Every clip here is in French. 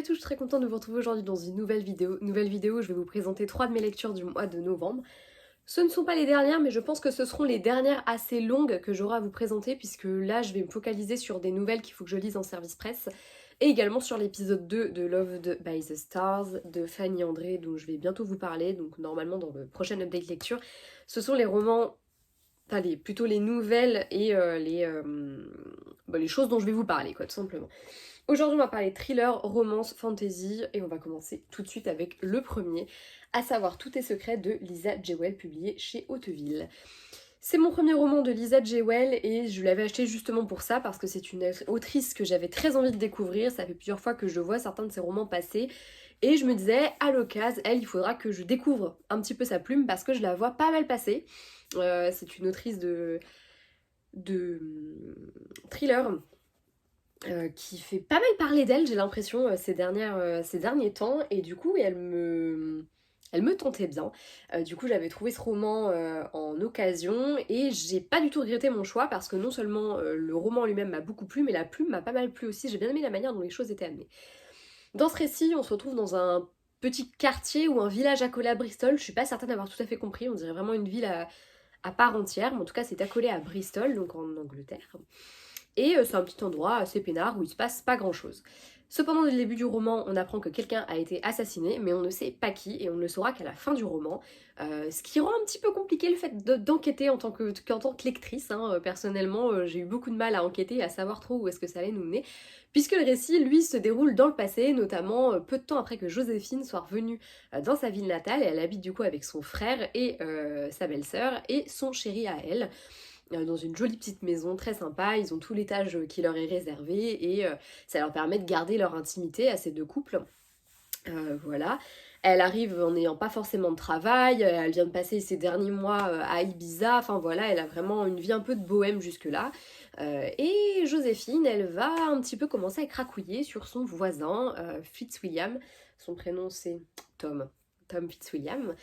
tous, je suis très contente de vous retrouver aujourd'hui dans une nouvelle vidéo. Nouvelle vidéo, je vais vous présenter 3 de mes lectures du mois de novembre. Ce ne sont pas les dernières, mais je pense que ce seront les dernières assez longues que j'aurai à vous présenter, puisque là, je vais me focaliser sur des nouvelles qu'il faut que je lise en service presse, et également sur l'épisode 2 de Loved by the Stars de Fanny André, dont je vais bientôt vous parler, donc normalement dans le prochain update lecture. Ce sont les romans, enfin plutôt les nouvelles et les choses dont je vais vous parler, quoi, tout simplement. Aujourd'hui, on va parler thriller, romance, fantasy, et on va commencer tout de suite avec le premier, à savoir Tout est secret de Lisa Jewell, publié chez Hauteville. C'est mon premier roman de Lisa Jewell et je l'avais acheté justement pour ça, parce que c'est une autrice que j'avais très envie de découvrir. Ça fait plusieurs fois que je vois certains de ses romans passer, et je me disais, à l'occasion, elle, il faudra que je découvre un petit peu sa plume, parce que je la vois pas mal passer. C'est une autrice de thriller qui fait pas mal parler d'elle, j'ai l'impression, ces derniers temps, et du coup, elle me tentait bien. Du coup, j'avais trouvé ce roman en occasion, et j'ai pas du tout regretté mon choix, parce que non seulement le roman lui-même m'a beaucoup plu, mais la plume m'a pas mal plu aussi, j'ai bien aimé la manière dont les choses étaient amenées. Dans ce récit, on se retrouve dans un petit quartier ou un village accolé à Bristol, je suis pas certaine d'avoir tout à fait compris, on dirait vraiment une ville à part entière, mais en tout cas c'est accolé à Bristol, donc en Angleterre. Et c'est un petit endroit assez peinard où il se passe pas grand chose. Cependant, dès le début du roman, on apprend que quelqu'un a été assassiné, mais on ne sait pas qui, et on ne le saura qu'à la fin du roman. Ce qui rend un petit peu compliqué le fait d'enquêter en tant que lectrice. Personnellement, j'ai eu beaucoup de mal à enquêter et à savoir trop où est-ce que ça allait nous mener, puisque le récit, lui, se déroule dans le passé, notamment peu de temps après que Joséphine soit revenue dans sa ville natale, et elle habite du coup avec son frère et sa belle-sœur et son chéri à elle, dans une jolie petite maison très sympa. Ils ont tout l'étage qui leur est réservé, et ça leur permet de garder leur intimité à ces deux couples. Voilà. Elle arrive en n'ayant pas forcément de travail, elle vient de passer ses derniers mois à Ibiza, enfin voilà, elle a vraiment une vie un peu de bohème jusque-là. Et Joséphine, elle va un petit peu commencer à cracouiller sur son voisin, Fitzwilliam. Son prénom c'est Tom. Tom Fitzwilliam,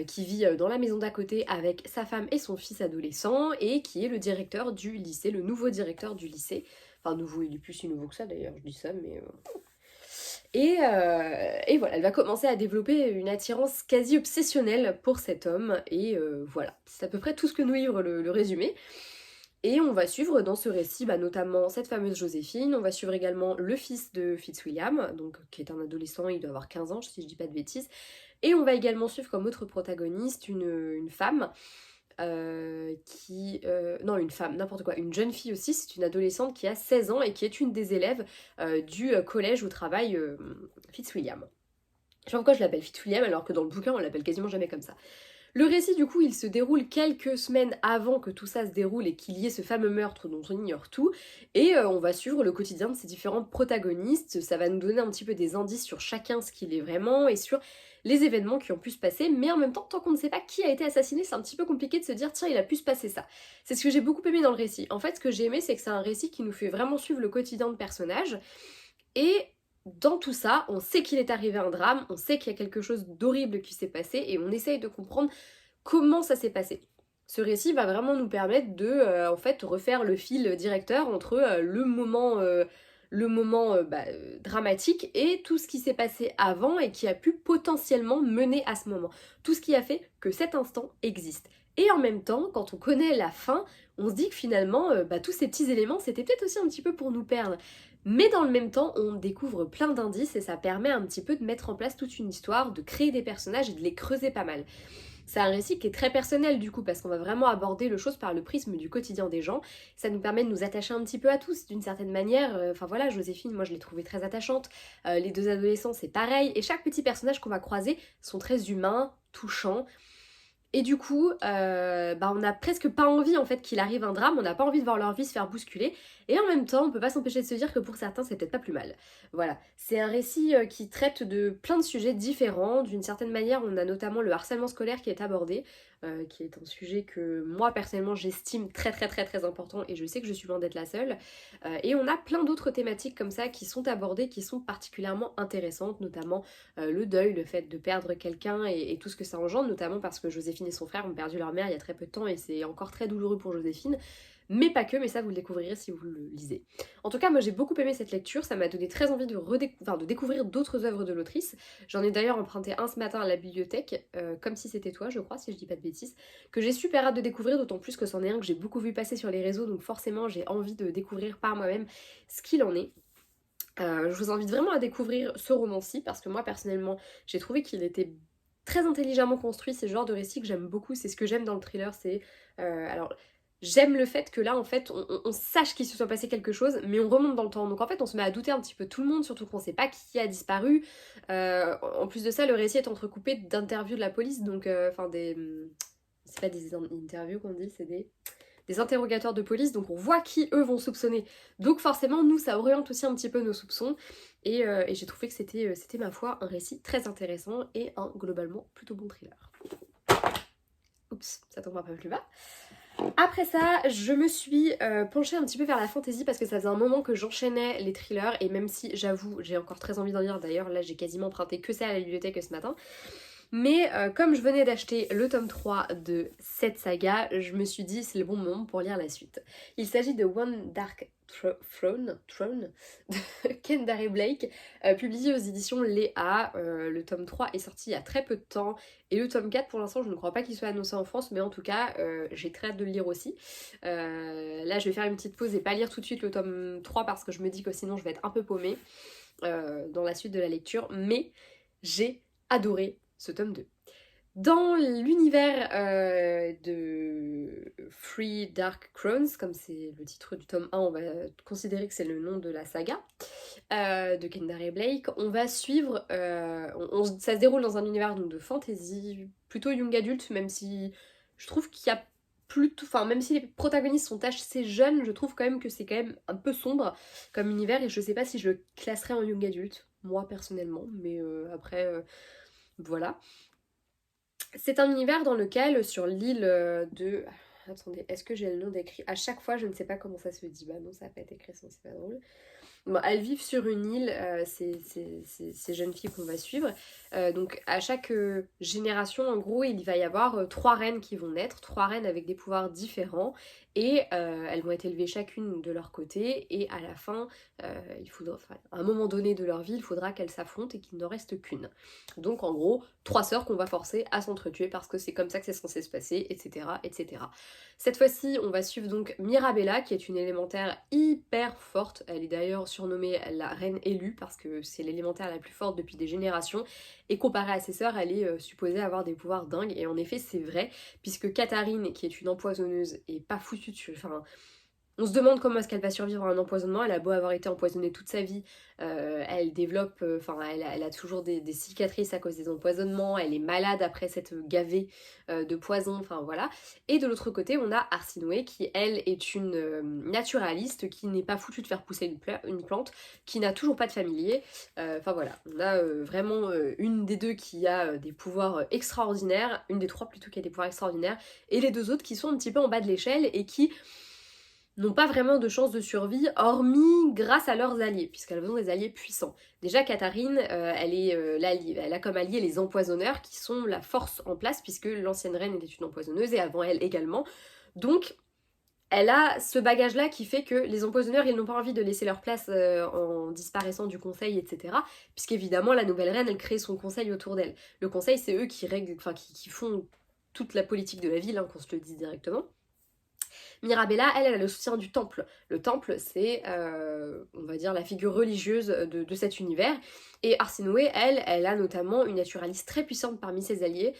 qui vit dans la maison d'à côté avec sa femme et son fils adolescent, et qui est le directeur du lycée, le nouveau directeur du lycée. Enfin nouveau, il est plus si nouveau que ça d'ailleurs, je dis ça, mais... Et voilà, elle va commencer à développer une attirance quasi obsessionnelle pour cet homme, et voilà, c'est à peu près tout ce que nous livre le résumé. Et on va suivre dans ce récit notamment cette fameuse Joséphine, on va suivre également le fils de Fitzwilliam, donc, qui est un adolescent, il doit avoir 15 ans si je dis pas de bêtises, et on va également suivre comme autre protagoniste une femme, non, une femme, n'importe quoi, une jeune fille aussi, c'est une adolescente qui a 16 ans et qui est une des élèves du collège où travaille Fitzwilliam. Je sais pas pourquoi je l'appelle Fitzwilliam alors que dans le bouquin on l'appelle quasiment jamais comme ça. Le récit du coup il se déroule quelques semaines avant que tout ça se déroule et qu'il y ait ce fameux meurtre dont on ignore tout, et on va suivre le quotidien de ces différents protagonistes. Ça va nous donner un petit peu des indices sur chacun ce qu'il est vraiment et sur les événements qui ont pu se passer, mais en même temps tant qu'on ne sait pas qui a été assassiné, c'est un petit peu compliqué de se dire tiens il a pu se passer ça. C'est ce que j'ai beaucoup aimé dans le récit. En fait ce que j'ai aimé c'est que c'est un récit qui nous fait vraiment suivre le quotidien de personnages, et dans tout ça, on sait qu'il est arrivé un drame, on sait qu'il y a quelque chose d'horrible qui s'est passé, et on essaye de comprendre comment ça s'est passé. Ce récit va vraiment nous permettre de en fait refaire le fil directeur entre le moment dramatique et tout ce qui s'est passé avant et qui a pu potentiellement mener à ce moment. Tout ce qui a fait que cet instant existe. Et en même temps, quand on connaît la fin, on se dit que finalement, tous ces petits éléments, c'était peut-être aussi un petit peu pour nous perdre. Mais dans le même temps, on découvre plein d'indices et ça permet un petit peu de mettre en place toute une histoire, de créer des personnages et de les creuser pas mal. C'est un récit qui est très personnel du coup, parce qu'on va vraiment aborder le chose par le prisme du quotidien des gens. Ça nous permet de nous attacher un petit peu à tous d'une certaine manière. Enfin voilà, Joséphine, moi je l'ai trouvée très attachante. Les deux adolescents c'est pareil, et chaque petit personnage qu'on va croiser sont très humains, touchants. Et du coup, on n'a presque pas envie en fait qu'il arrive un drame, on n'a pas envie de voir leur vie se faire bousculer, et en même temps, on peut pas s'empêcher de se dire que pour certains, c'est peut-être pas plus mal. Voilà, c'est un récit qui traite de plein de sujets différents. D'une certaine manière, on a notamment le harcèlement scolaire qui est abordé, qui est un sujet que moi personnellement j'estime très important, et je sais que je suis loin d'être la seule. Et on a plein d'autres thématiques comme ça qui sont abordées, qui sont particulièrement intéressantes, notamment le deuil, le fait de perdre quelqu'un et tout ce que ça engendre, notamment parce que Joséphine et son frère ont perdu leur mère il y a très peu de temps, et c'est encore très douloureux pour Joséphine. mais pas que, mais ça vous le découvrirez si vous le lisez. En tout cas, moi j'ai beaucoup aimé cette lecture, ça m'a donné très envie de découvrir d'autres œuvres de l'autrice. J'en ai d'ailleurs emprunté un ce matin à la bibliothèque, comme si c'était toi je crois, si je dis pas de bêtises, que j'ai super hâte de découvrir, d'autant plus que c'en est un que j'ai beaucoup vu passer sur les réseaux, donc forcément j'ai envie de découvrir par moi-même ce qu'il en est. Je vous invite vraiment à découvrir ce roman-ci parce que moi personnellement j'ai trouvé qu'il était très intelligemment construit, c'est le genre de récit que j'aime beaucoup, c'est ce que j'aime dans le thriller, c'est... alors j'aime le fait que là en fait on sache qu'il se soit passé quelque chose mais on remonte dans le temps, donc en fait on se met à douter un petit peu tout le monde, surtout qu'on sait pas qui a disparu. En plus de ça le récit est entrecoupé d'interviews de la police, donc enfin des... c'est pas des interviews qu'on dit, c'est des interrogateurs de police, donc on voit qui eux vont soupçonner. Donc forcément, nous, ça oriente aussi un petit peu nos soupçons, et j'ai trouvé que c'était ma foi un récit très intéressant et un globalement plutôt bon thriller. Oups, ça tombe un peu plus bas. Après ça, je me suis penchée un petit peu vers la fantasy parce que ça faisait un moment que j'enchaînais les thrillers, et même si j'avoue, j'ai encore très envie d'en lire, d'ailleurs là j'ai quasiment emprunté que ça à la bibliothèque ce matin. Mais comme je venais d'acheter le tome 3 de cette saga, je me suis dit c'est le bon moment pour lire la suite. Il s'agit de One Dark Throne de Kendare Blake, publié aux éditions Léa. Le tome 3 est sorti il y a très peu de temps, et le tome 4 pour l'instant je ne crois pas qu'il soit annoncé en France, mais en tout cas j'ai très hâte de le lire aussi. Là je vais faire une petite pause et pas lire tout de suite le tome 3 parce que je me dis que sinon je vais être un peu paumée dans la suite de la lecture, mais j'ai adoré ce tome 2. Dans l'univers de Three Dark Crowns, comme c'est le titre du tome 1, on va considérer que c'est le nom de la saga de Kendare Blake, on va suivre, ça se déroule dans un univers donc, de fantasy, plutôt young adulte, même si je trouve qu'il y a plutôt, enfin même si les protagonistes sont assez jeunes, je trouve quand même que c'est quand même un peu sombre comme univers, et je sais pas si je le classerais en young adulte, moi personnellement, mais après... voilà. C'est un univers dans lequel, sur l'île de... Attendez, est-ce que j'ai le nom décrit? À chaque fois, je ne sais pas comment ça se dit. Bah non, ça va pas être écrit, sinon c'est pas drôle. Bon, elles vivent sur une île, ces jeunes filles qu'on va suivre. Donc à chaque génération, en gros, il va y avoir 3 reines qui vont naître, 3 reines avec des pouvoirs différents, et elles vont être élevées chacune de leur côté, et à la fin, à un moment donné de leur vie, il faudra qu'elles s'affrontent et qu'il n'en reste qu'une. Donc en gros, 3 sœurs qu'on va forcer à s'entretuer parce que c'est comme ça que c'est censé se passer, etc., etc. Cette fois-ci, on va suivre donc Mirabella, qui est une élémentaire hyper forte. Elle est d'ailleurs surnommée la reine élue parce que c'est l'élémentaire la plus forte depuis des générations. Et comparée à ses sœurs, elle est supposée avoir des pouvoirs dingues. Et en effet, c'est vrai, puisque Katharine, qui est une empoisonneuse, est pas foutue de... Enfin, on se demande comment est-ce qu'elle va survivre à un empoisonnement. Elle a beau avoir été empoisonnée toute sa vie, elle développe, elle a toujours des cicatrices à cause des empoisonnements, elle est malade après s'être gavée de poison, enfin voilà. Et de l'autre côté, on a Arsinoé qui, elle, est une naturaliste qui n'est pas foutue de faire pousser une plante, qui n'a toujours pas de familier. Enfin voilà, on a vraiment une des deux qui a des pouvoirs extraordinaires, une des 3 plutôt qui a des pouvoirs extraordinaires, et les 2 autres qui sont un petit peu en bas de l'échelle et qui n'ont pas vraiment de chance de survie, hormis grâce à leurs alliés, puisqu'elles ont des alliés puissants. Déjà, Katharine, elle a comme alliés les empoisonneurs, qui sont la force en place, puisque l'ancienne reine était une empoisonneuse, et avant elle également. Donc, elle a ce bagage-là qui fait que les empoisonneurs, ils n'ont pas envie de laisser leur place en disparaissant du conseil, etc. Puisqu'évidemment, la nouvelle reine, elle crée son conseil autour d'elle. Le conseil, c'est eux qui règlent, enfin, qui font toute la politique de la ville, hein, qu'on se le dise directement. Mirabella, elle a le soutien du temple. Le temple, c'est, on va dire, la figure religieuse de cet univers. Et Arsinoé, elle a notamment une naturaliste très puissante parmi ses alliés,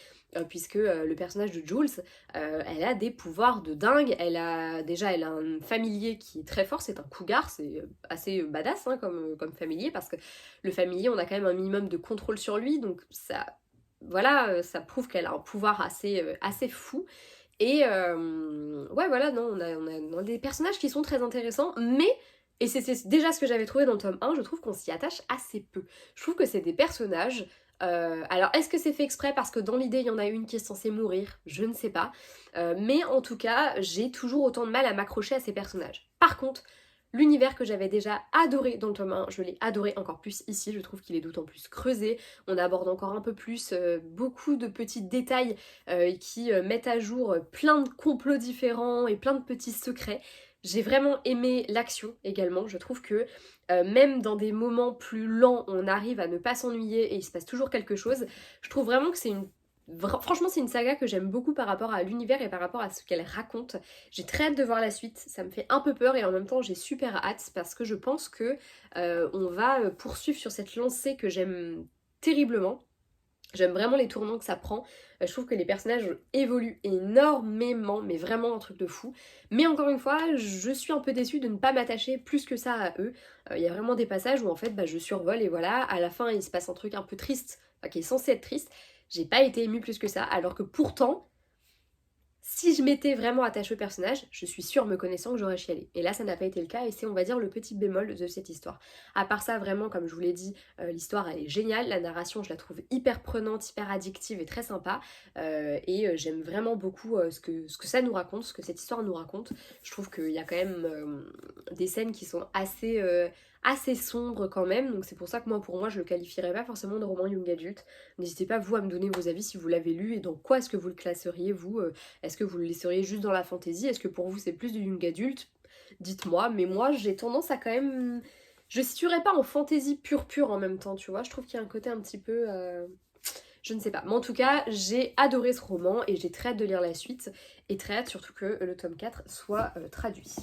puisque le personnage de Jules, elle a des pouvoirs de dingue. Elle a un familier qui est très fort, c'est un cougar, c'est assez badass hein, comme familier, parce que le familier, on a quand même un minimum de contrôle sur lui, donc ça... Voilà, ça prouve qu'elle a un pouvoir assez fou. Et ouais voilà, non, on a des personnages qui sont très intéressants, mais, et c'est déjà ce que j'avais trouvé dans le tome 1, je trouve qu'on s'y attache assez peu. Je trouve que c'est des personnages... alors est-ce que c'est fait exprès parce que dans l'idée il y en a une qui est censée mourir? Je ne sais pas. Mais en tout cas, j'ai toujours autant de mal à m'accrocher à ces personnages. Par contre, L'univers que j'avais déjà adoré dans le tome 1, je l'ai adoré encore plus ici, je trouve qu'il est d'autant plus creusé, on aborde encore un peu plus beaucoup de petits détails qui mettent à jour plein de complots différents et plein de petits secrets. J'ai vraiment aimé l'action également, je trouve que même dans des moments plus lents, on arrive à ne pas s'ennuyer et il se passe toujours quelque chose. Je trouve vraiment que c'est une franchement, c'est une saga que j'aime beaucoup par rapport à l'univers et par rapport à ce qu'elle raconte. J'ai très hâte de voir la suite, ça me fait un peu peur et en même temps j'ai super hâte parce que je pense que on va poursuivre sur cette lancée que j'aime terriblement. J'aime vraiment les tournants que ça prend. Je trouve que les personnages évoluent énormément, mais vraiment un truc de fou. Mais encore une fois, je suis un peu déçue de ne pas m'attacher plus que ça à eux. Il y a vraiment des passages où en fait je survole et voilà, à la fin il se passe un truc un peu triste, enfin, qui est censé être triste. J'ai pas été émue plus que ça, alors que pourtant, si je m'étais vraiment attachée au personnage, je suis sûre, me connaissant, que j'aurais chialé. Et là, ça n'a pas été le cas, et c'est, on va dire, le petit bémol de cette histoire. À part ça, vraiment, comme je vous l'ai dit, l'histoire, elle est géniale. La narration, je la trouve hyper prenante, hyper addictive et très sympa. J'aime vraiment beaucoup ce que ça nous raconte, ce que cette histoire nous raconte. Je trouve qu'il y a quand même des scènes qui sont assez sombres quand même. Donc c'est pour ça que moi, pour moi, je le qualifierais pas forcément de roman young adult. N'hésitez pas, vous, à me donner vos avis si vous l'avez lu et dans quoi est-ce que vous le classeriez, vous. Est-ce que vous le laisseriez juste dans la fantasy? Est-ce que pour vous c'est plus du young adulte? Dites-moi, mais moi j'ai tendance à quand même... Je situerais pas en fantasy pure en même temps, tu vois. Je trouve qu'il y a un côté un petit peu... Je ne sais pas. Mais en tout cas, j'ai adoré ce roman et j'ai très hâte de lire la suite. Et très hâte surtout que le tome 4 soit traduit.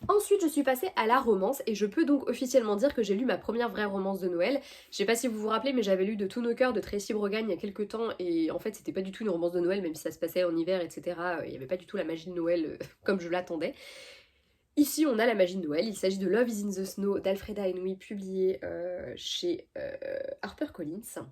Ensuite, je suis passée à la romance et je peux donc officiellement dire que j'ai lu ma première vraie romance de Noël. Je sais pas si vous vous rappelez, mais j'avais lu De tous nos cœurs de Tracy Brogan il y a quelques temps et en fait, c'était pas du tout une romance de Noël, même si ça se passait en hiver, etc. Il n'y avait pas du tout la magie de Noël comme je l'attendais. Ici, on a la magie de Noël. Il s'agit de Love is in the Snow d'Alfreda Henry, publié chez HarperCollins.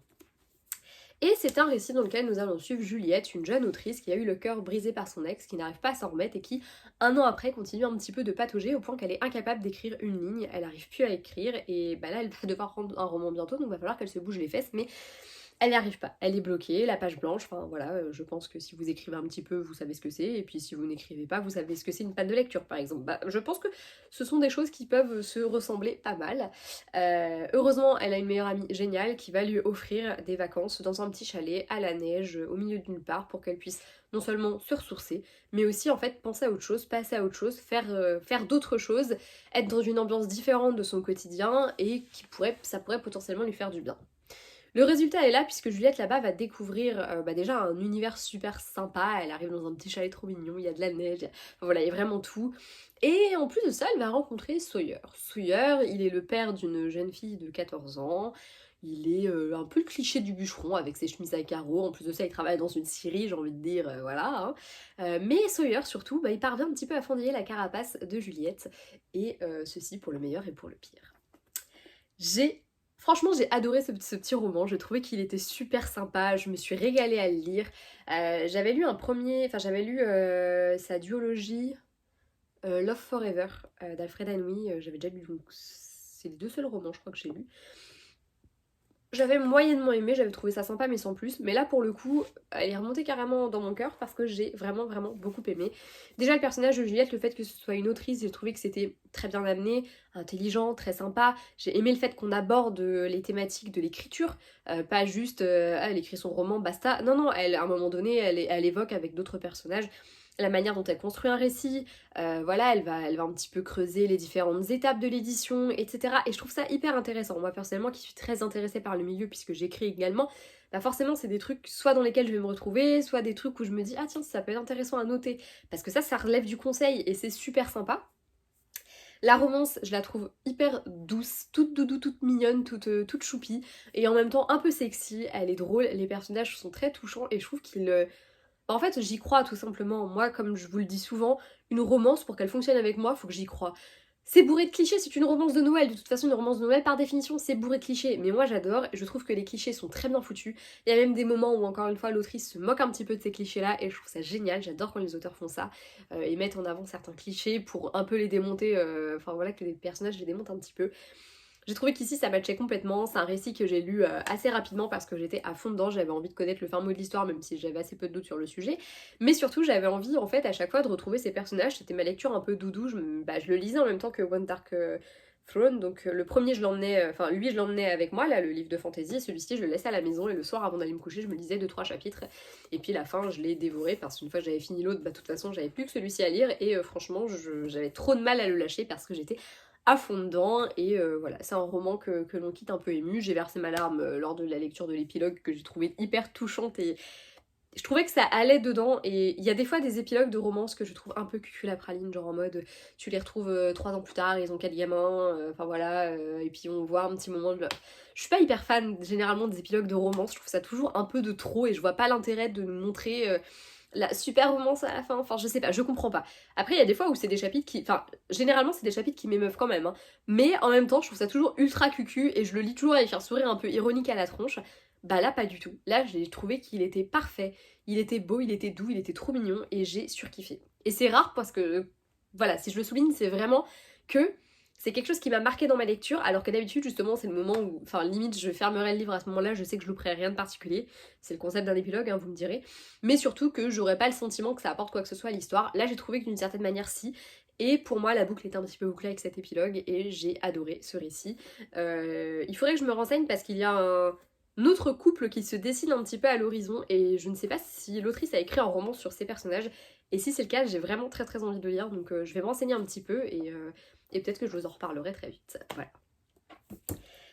Et c'est un récit dans lequel nous allons suivre Juliette, une jeune autrice qui a eu le cœur brisé par son ex, qui n'arrive pas à s'en remettre et qui, un an après, continue un petit peu de patauger au point qu'elle est incapable d'écrire une ligne, elle n'arrive plus à écrire et là elle va devoir rendre un roman bientôt donc il va falloir qu'elle se bouge les fesses mais elle n'y arrive pas, elle est bloquée, la page blanche, enfin voilà, je pense que si vous écrivez un petit peu, vous savez ce que c'est, et puis si vous n'écrivez pas, vous savez ce que c'est une panne de lecture par exemple. Je pense que ce sont des choses qui peuvent se ressembler pas mal. Heureusement, elle a une meilleure amie géniale qui va lui offrir des vacances dans un petit chalet à la neige, au milieu d'une part, pour qu'elle puisse non seulement se ressourcer, mais aussi en fait penser à autre chose, passer à autre chose, faire d'autres choses, être dans une ambiance différente de son quotidien, et ça pourrait potentiellement lui faire du bien. Le résultat est là puisque Juliette là-bas va découvrir déjà un univers super sympa, elle arrive dans un petit chalet trop mignon, il y a de la neige, enfin, voilà, il y a vraiment tout. Et en plus de ça, elle va rencontrer Sawyer. Sawyer, il est le père d'une jeune fille de 14 ans, il est un peu le cliché du bûcheron avec ses chemises à carreaux, en plus de ça il travaille dans une scierie, j'ai envie de dire, voilà. Hein. Mais Sawyer surtout, il parvient un petit peu à fendiller la carapace de Juliette, et ceci pour le meilleur et pour le pire. Franchement, j'ai adoré ce petit roman, je trouvais qu'il était super sympa, je me suis régalée à le lire. J'avais lu j'avais lu sa duologie Love Forever d'Alfred Henry, j'avais déjà lu, donc c'est les deux seuls romans je crois que j'ai lus. J'avais moyennement aimé, j'avais trouvé ça sympa mais sans plus. Mais là pour le coup, elle est remontée carrément dans mon cœur parce que j'ai vraiment beaucoup aimé. Déjà le personnage de Juliette, le fait que ce soit une autrice, j'ai trouvé que c'était très bien amené, intelligent, très sympa. J'ai aimé le fait qu'on aborde les thématiques de l'écriture, pas juste elle écrit son roman, basta. Non, à un moment donné, elle évoque avec d'autres personnages la manière dont elle construit un récit, voilà, elle va un petit peu creuser les différentes étapes de l'édition, etc. Et je trouve ça hyper intéressant. Moi personnellement, qui suis très intéressée par le milieu puisque j'écris également, forcément c'est des trucs soit dans lesquels je vais me retrouver, soit des trucs où je me dis ah tiens ça peut être intéressant à noter, parce que ça relève du conseil et c'est super sympa. La romance, je la trouve hyper douce, toute doudou, toute mignonne, toute choupie, et en même temps un peu sexy, elle est drôle, les personnages sont très touchants et je trouve qu'ils... En fait, j'y crois tout simplement. Moi, comme je vous le dis souvent, une romance, pour qu'elle fonctionne avec moi, faut que j'y croie. C'est bourré de clichés, c'est une romance de Noël. De toute façon, une romance de Noël, par définition, c'est bourré de clichés. Mais moi, j'adore, et je trouve que les clichés sont très bien foutus. Il y a même des moments où, encore une fois, l'autrice se moque un petit peu de ces clichés-là, et je trouve ça génial. J'adore quand les auteurs font ça, et mettent en avant certains clichés pour un peu les démonter, enfin voilà, que les personnages les démontent un petit peu. J'ai trouvé qu'ici ça matchait complètement, c'est un récit que j'ai lu assez rapidement parce que j'étais à fond dedans, j'avais envie de connaître le fin mot de l'histoire même si j'avais assez peu de doutes sur le sujet, mais surtout j'avais envie en fait à chaque fois de retrouver ces personnages, c'était ma lecture un peu doudou, je le lisais en même temps que One Dark Throne, donc le premier je l'emmenais, enfin lui je l'emmenais avec moi là, le livre de fantasy, et celui-ci je le laissais à la maison et le soir avant d'aller me coucher je me lisais 2-3 chapitres, et puis la fin je l'ai dévoré parce qu'une fois que j'avais fini l'autre, bah de toute façon j'avais plus que celui-ci à lire, et franchement j'avais trop de mal à le lâcher parce que j'étais à fond dedans, et voilà, c'est un roman que l'on quitte un peu ému. J'ai versé ma larme lors de la lecture de l'épilogue que j'ai trouvé hyper touchante, et je trouvais que ça allait dedans, et il y a des fois des épilogues de romances que je trouve un peu cucul-la-praline, genre en mode tu les retrouves 3 ans plus tard, ils ont 4 gamins, enfin voilà, et puis on voit un petit moment de... Je suis pas hyper fan généralement des épilogues de romances, je trouve ça toujours un peu de trop, et je vois pas l'intérêt de nous montrer... la super romance à la fin, enfin je sais pas, je comprends pas. Après il y a des fois où c'est des chapitres qui... Enfin, généralement c'est des chapitres qui m'émeuvent quand même, hein. Mais en même temps je trouve ça toujours ultra cucu et je le lis toujours avec un sourire un peu ironique à la tronche. Bah là pas du tout. Là j'ai trouvé qu'il était parfait, il était beau, il était doux, il était trop mignon et j'ai surkiffé. Et c'est rare parce que, voilà, si je le souligne c'est vraiment que... C'est quelque chose qui m'a marqué dans ma lecture, alors que d'habitude, justement, c'est le moment où, enfin, limite, je fermerai le livre à ce moment-là, je sais que je louperai rien de particulier. C'est le concept d'un épilogue, hein, vous me direz. Mais surtout que j'aurais pas le sentiment que ça apporte quoi que ce soit à l'histoire. Là, j'ai trouvé que d'une certaine manière, si. Et pour moi, la boucle était un petit peu bouclée avec cet épilogue, et j'ai adoré ce récit. Il faudrait que je me renseigne parce qu'il y a un autre couple qui se dessine un petit peu à l'horizon, et je ne sais pas si l'autrice a écrit un roman sur ces personnages. Et si c'est le cas, j'ai vraiment très très envie de le lire, donc je vais me renseigner un petit peu, et peut-être que je vous en reparlerai très vite. Voilà.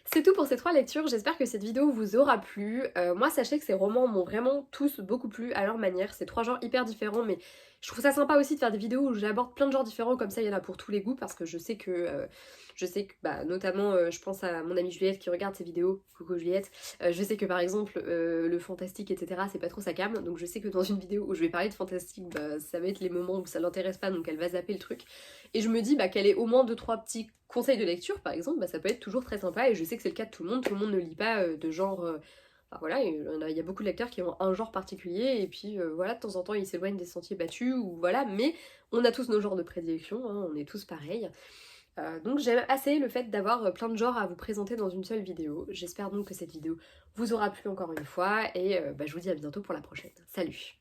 C'est tout pour ces 3 lectures, j'espère que cette vidéo vous aura plu. Moi sachez que ces romans m'ont vraiment tous beaucoup plu à leur manière, c'est 3 genres hyper différents, mais je trouve ça sympa aussi de faire des vidéos où j'aborde plein de genres différents, comme ça il y en a pour tous les goûts, parce que je sais que bah, notamment je pense à mon amie Juliette qui regarde ces vidéos, coucou Juliette, je sais que par exemple le fantastique etc c'est pas trop sa came, donc je sais que dans une vidéo où je vais parler de fantastique, bah, ça va être les moments où ça l'intéresse pas, donc elle va zapper le truc, et je me dis bah, qu'elle ait au moins 2-3 petits conseils de lecture par exemple, bah, ça peut être toujours très sympa, et je sais que c'est le cas de tout le monde ne lit pas de genre... Enfin, voilà, il y a beaucoup de lecteurs qui ont un genre particulier, et puis voilà, de temps en temps ils s'éloignent des sentiers battus, ou voilà, mais on a tous nos genres de prédilection, hein, on est tous pareils. Donc j'aime assez le fait d'avoir plein de genres à vous présenter dans une seule vidéo. J'espère donc que cette vidéo vous aura plu encore une fois, et bah, je vous dis à bientôt pour la prochaine. Salut!